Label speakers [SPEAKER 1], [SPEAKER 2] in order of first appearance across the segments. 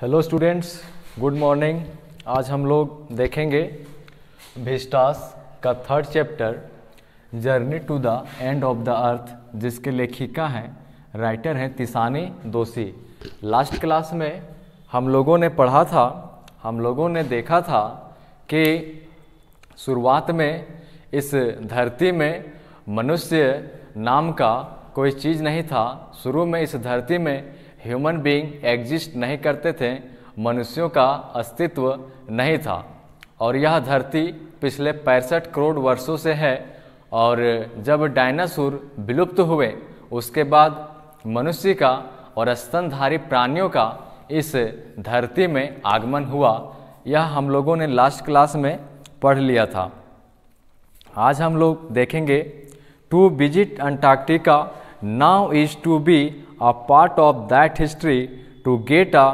[SPEAKER 1] Hello students, good morning. आज हम लोग देखेंगे विस्टास का third chapter journey to the end of the earth, जिसके लेखिका हैं, राइटर हैं तिसानी दोशी। लास्ट क्लास में हम लोगों ने पढ़ा था, हम लोगों ने देखा था कि शुरुआत में इस धरती में मनुष्य नाम का कोई चीज़ नहीं था। शुरू में इस धरती में ह्यूमन बीइंग एग्जिस्ट नहीं करते थे, मनुष्यों का अस्तित्व नहीं था। और यह धरती पिछले 65 करोड़ वर्षों से है। और जब डायनासोर विलुप्त हुए उसके बाद मनुष्य का और स्तनधारी प्राणियों का इस धरती में आगमन हुआ। यह हम लोगों ने लास्ट क्लास में पढ़ लिया था। आज हम लोग देखेंगे to visit Antarctica now is to be a part of that history to get a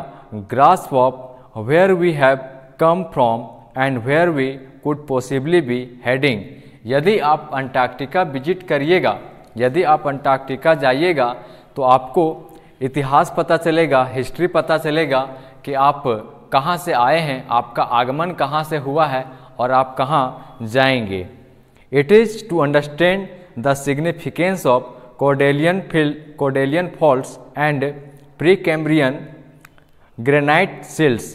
[SPEAKER 1] grasp of where we have come from and where we could possibly be heading। यदि आप अंटार्कटिका विजिट करिएगा, यदि आप Antarctica जाइएगा तो आपको इतिहास पता चलेगा, हिस्ट्री पता चलेगा कि आप कहाँ से आए हैं, आपका आगमन कहाँ से हुआ है और आप कहाँ जाएंगे। It is to understand the significance of Cordilleran faults and Precambrian granite sills।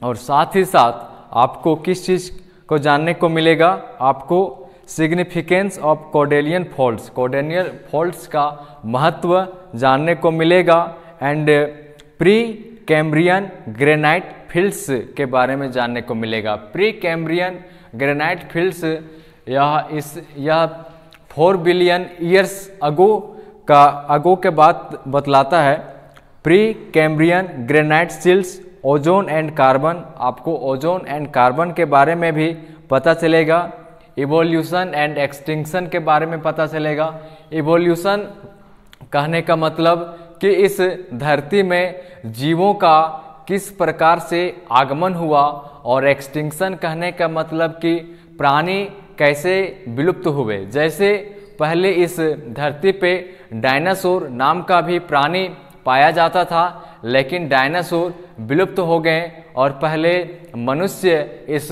[SPEAKER 1] और साथ ही साथ आपको किस चीज़ को जानने को मिलेगा, आपको सिग्निफिकेंस ऑफ कॉर्डेलियन फॉल्ट्स, कॉर्डेलियन फॉल्ट्स का महत्व जानने को मिलेगा and pre Cambrian granite fields के बारे में जानने को मिलेगा। प्री कैम्ब्रियन ग्रेनाइट फील्ड्स यह 4 बिलियन ईयर्स अगो के बाद बतलाता है। Pre Cambrian granite sills, ozone and carbon, आपको ओजोन एंड कार्बन के बारे में भी पता चलेगा। इवोल्यूशन एंड एक्सटिंक्शन के बारे में पता चलेगा। इवोल्यूशन कहने का मतलब कि इस धरती में जीवों का किस प्रकार से आगमन हुआ, और एक्सटिंक्शन कहने का मतलब कि प्राणी कैसे विलुप्त हुए। जैसे पहले इस धरती पे डायनासोर नाम का भी प्राणी पाया जाता था, लेकिन डायनासोर विलुप्त हो गए और पहले मनुष्य इस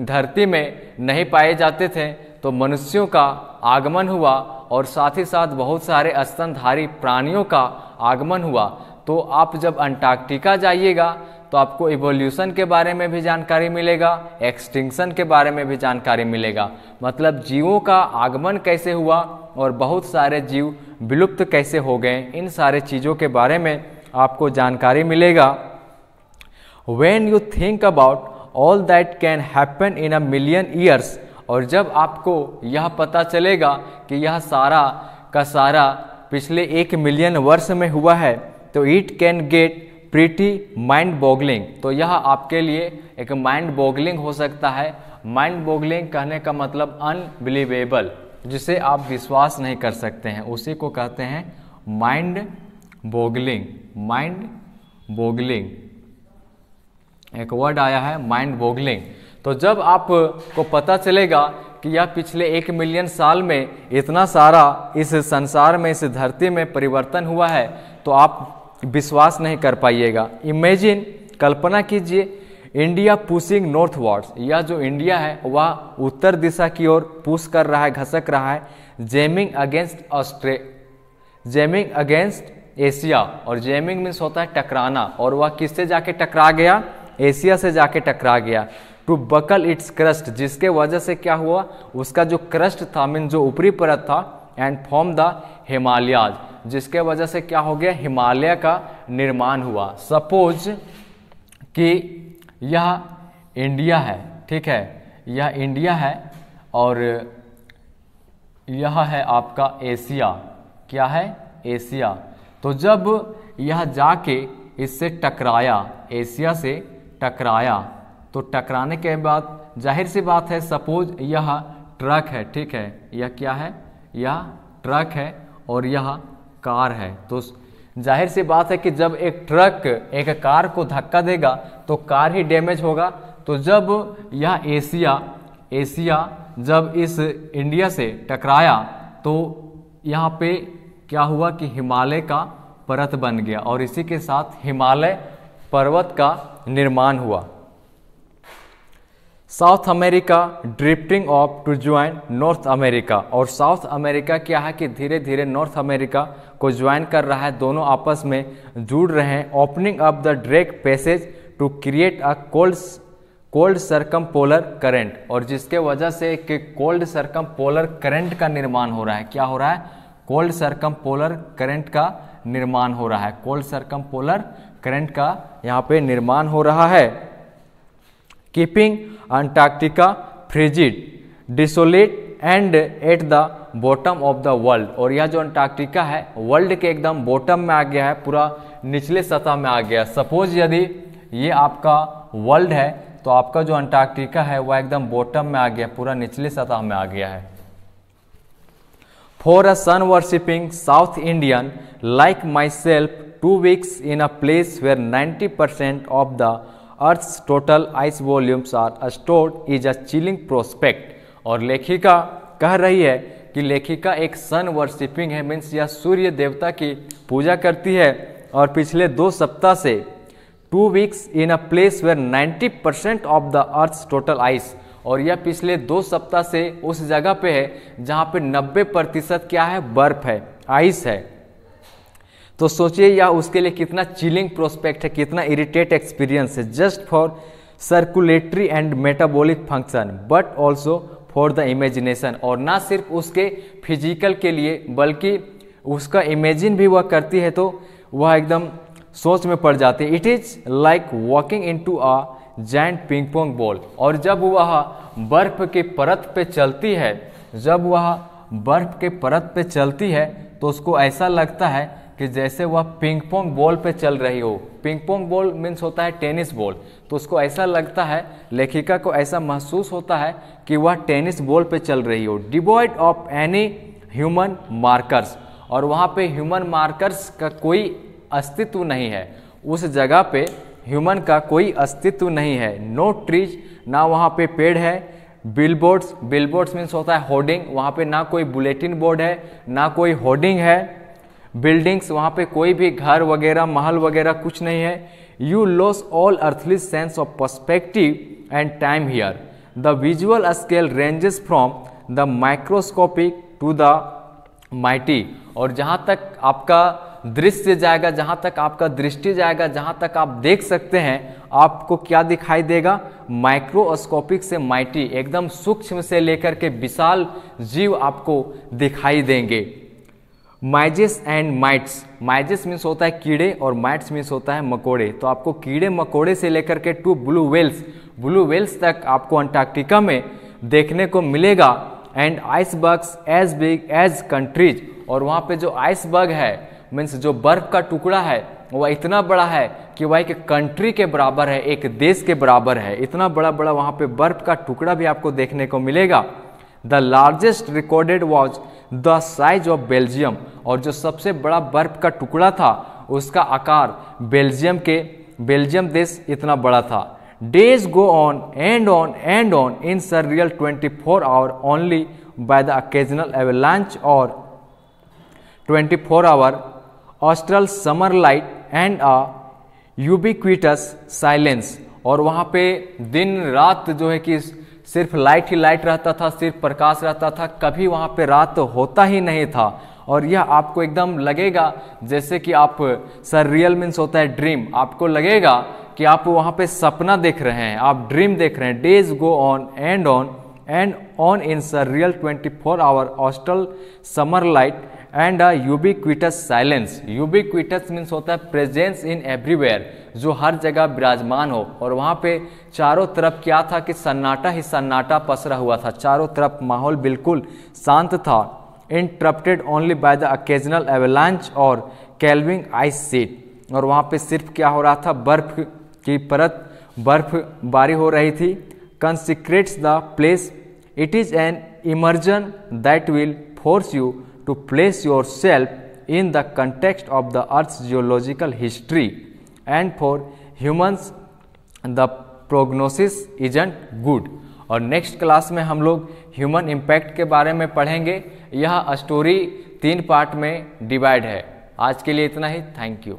[SPEAKER 1] धरती में नहीं पाए जाते थे, तो मनुष्यों का आगमन हुआ और साथ ही साथ बहुत सारे स्तनधारी प्राणियों का आगमन हुआ। तो आप जब अंटार्कटिका जाइएगा तो आपको इवोल्यूशन के बारे में भी जानकारी मिलेगा, एक्सटिंक्शन के बारे में भी जानकारी मिलेगा। मतलब जीवों का आगमन कैसे हुआ और बहुत सारे जीव विलुप्त कैसे हो गए, इन सारे चीज़ों के बारे में आपको जानकारी मिलेगा। When you think about all that can happen in a million years, और जब आपको यह पता चलेगा कि यह सारा का सारा पिछले 1 मिलियन वर्ष में हुआ है, तो it can get pretty mind boggling. तो यह आपके लिए एक माइंड बॉगलिंग हो सकता है। माइंड बॉगलिंग कहने का मतलब अनबिलीवेबल, जिसे आप विश्वास नहीं कर सकते हैं, उसी को कहते हैं माइंड बॉगलिंग। माइंड बॉगलिंग एक वर्ड आया है, माइंड बॉगलिंग। तो जब आपको पता चलेगा कि यह पिछले 1 मिलियन साल में इतना सारा इस संसार में, इस धरती में परिवर्तन हुआ है, तो आप विश्वास नहीं कर पाइएगा। इमेजिन, कल्पना कीजिए, इंडिया पुशिंग नॉर्थवर्ड्स, यह जो इंडिया है वह उत्तर दिशा की ओर पुश कर रहा है, घसक रहा है, जैमिंग अगेंस्ट एशिया। और जैमिंग मीन्स होता है टकराना, और वह किससे जाके टकरा गया, एशिया से जाके टकरा गया। टू बकल इट्स क्रस्ट, जिसके वजह से क्या हुआ, उसका जो क्रस्ट था, मीन जो ऊपरी परत था, एंड फॉर्म द हिमालयाज, जिसके वजह से क्या हो गया, हिमालय का निर्माण हुआ। सपोज कि यह इंडिया है, ठीक है, यह इंडिया है और यह है आपका एशिया। क्या है, एशिया। तो जब यह जाके इससे टकराया, एशिया से टकराया, तो टकराने के बाद जाहिर सी बात है, सपोज यह ट्रक है, ठीक है, यह क्या है, यह ट्रक है और यह कार है। तो जाहिर सी बात है कि जब एक ट्रक एक कार को धक्का देगा तो कार ही डैमेज होगा। तो जब यह एशिया जब इस इंडिया से टकराया तो यहाँ पे क्या हुआ कि हिमालय का परत बन गया, और इसी के साथ हिमालय पर्वत का निर्माण हुआ। South America drifting off to join North America, और साउथ अमेरिका क्या है कि धीरे धीरे नॉर्थ अमेरिका को ज्वाइन कर रहा है, दोनों आपस में जुड़ रहे हैं। Opening up the Drake Passage to create a cold circumpolar current, और जिसके वजह से कि कोल्ड सरकमपोलर करंट का निर्माण हो रहा है। क्या हो रहा है? कोल्ड सरकमपोलर करंट का निर्माण हो रहा है। कोल्ड सरकमपोलर करंट का यहाँ पे निर्माण हो रहा है। Keeping Antarctica frigid desolate and at the bottom of the world, और यह जो अंटार्कटिका है वर्ल्ड के एकदम बॉटम में आ गया है, पूरा निचले सतह में आ गया। सपोज यदि ये आपका वर्ल्ड है तो आपका जो अंटार्कटिका है वह एकदम बॉटम में आ गया, पूरा निचले सतह में आ गया है। For a sun worshipping South Indian like myself 2 weeks in a place where 90% of the Earth's total ice volumes are stored is a chilling prospect। और लेखिका कह रही है कि लेखिका एक सन वर्शिपिंग है, मीन्स यह सूर्य देवता की पूजा करती है, और पिछले 2 सप्ताह से 2 weeks in a place where 90% of the Earth's total ice, और यह पिछले 2 सप्ताह से उस जगह पे है जहाँ पे 90% क्या है? बर्फ है, आइस है। तो सोचिए यह उसके लिए कितना चिलिंग प्रोस्पेक्ट है, कितना इरिटेट एक्सपीरियंस है। Just for circulatory and metabolic function but also for the imagination, और ना सिर्फ उसके फिजिकल के लिए बल्कि उसका इमेजिन भी वह करती है तो वह एकदम सोच में पड़ जाती है। It is like walking into a giant ping pong ball, और जब वह बर्फ के परत पे चलती है, जब वह बर्फ के परत पे चलती है तो उसको ऐसा लगता है कि जैसे वह पिंग पोंग बॉल पे चल रही हो। पिंग पोंग बॉल मीन्स होता है टेनिस बॉल, तो उसको ऐसा लगता है, लेखिका को ऐसा महसूस होता है कि वह टेनिस बॉल पे चल रही हो। Devoid of any human markers, और वहाँ पे ह्यूमन मार्कर्स का कोई अस्तित्व नहीं है, उस जगह पे ह्यूमन का कोई अस्तित्व नहीं है। नो ट्रीज, ना वहाँ पे पेड़ है। बिलबोर्ड्स, बिलबोर्ड्स मीन्स होता है होर्डिंग, वहाँ पे ना कोई बुलेटिन बोर्ड है ना कोई होर्डिंग है। बिल्डिंग्स, वहाँ पे कोई भी घर वगैरह महल वगैरह कुछ नहीं है। You lose all earthly sense of perspective and time here. The visual scale ranges from the microscopic to the mighty, और जहाँ तक आपका दृश्य जाएगा, जहाँ तक आपका दृष्टि जाएगा, जहाँ तक आप देख सकते हैं, आपको क्या दिखाई देगा? माइक्रोस्कोपिक से माइटी, एकदम सूक्ष्म से लेकर के विशाल जीव आपको दिखाई देंगे। माइजेस एंड माइट्स, माइजेस मीन्स होता है कीड़े और माइट्स मीन्स होता है मकोड़े, तो आपको कीड़े मकोड़े से लेकर के टू ब्लू वेल्स तक आपको अंटार्कटिका में देखने को मिलेगा। And icebergs as big as countries, और वहाँ पे जो आइसबर्ग है मीन्स जो बर्फ का टुकड़ा है वह इतना बड़ा है कि वह एक कंट्री के बराबर है, एक देश के बराबर है। इतना बड़ा बड़ा वहाँ पे बर्फ का टुकड़ा भी आपको देखने को मिलेगा। The largest recorded was the size of Belgium, और जो सबसे बड़ा बर्फ का टुकड़ा था उसका आकार बेल्जियम देश इतना बड़ा था। Days go on and on and on in surreal 24 hour only by the occasional avalanche और 24 hour austral summer light and a ubiquitous silence, और वहाँ पे दिन रात जो है कि सिर्फ लाइट ही लाइट रहता था, सिर्फ प्रकाश रहता था, कभी वहाँ पे रात होता ही नहीं था। और यह आपको एकदम लगेगा जैसे कि आप सररियल मीन्स होता है ड्रीम, आपको लगेगा कि आप वहाँ पे सपना देख रहे हैं, आप ड्रीम देख रहे हैं। Days go on and on in surreal 24 hour austral summer light and a ubiquitous silence. Ubiquitous means होता है प्रेजेंस इन एवरीवेयर, जो हर जगह विराजमान हो। और वहाँ पे चारों तरफ क्या था कि सन्नाटा ही सन्नाटा पसरा हुआ था, चारों तरफ माहौल बिल्कुल शांत था। Interrupted only by the occasional avalanche और कैल्विंग आइस शीट, और वहाँ पे सिर्फ क्या हो रहा था, बर्फ की परत, बर्फबारी हो रही थी। Consecrates the place, it is an immersion that will force you to place yourself in the context of the Earth's geological history, and for humans the prognosis isn't good। और नेक्स्ट क्लास में हम लोग human impact के बारे में पढ़ेंगे। यह story 3 part में डिवाइड है। आज के लिए इतना ही, थैंक यू।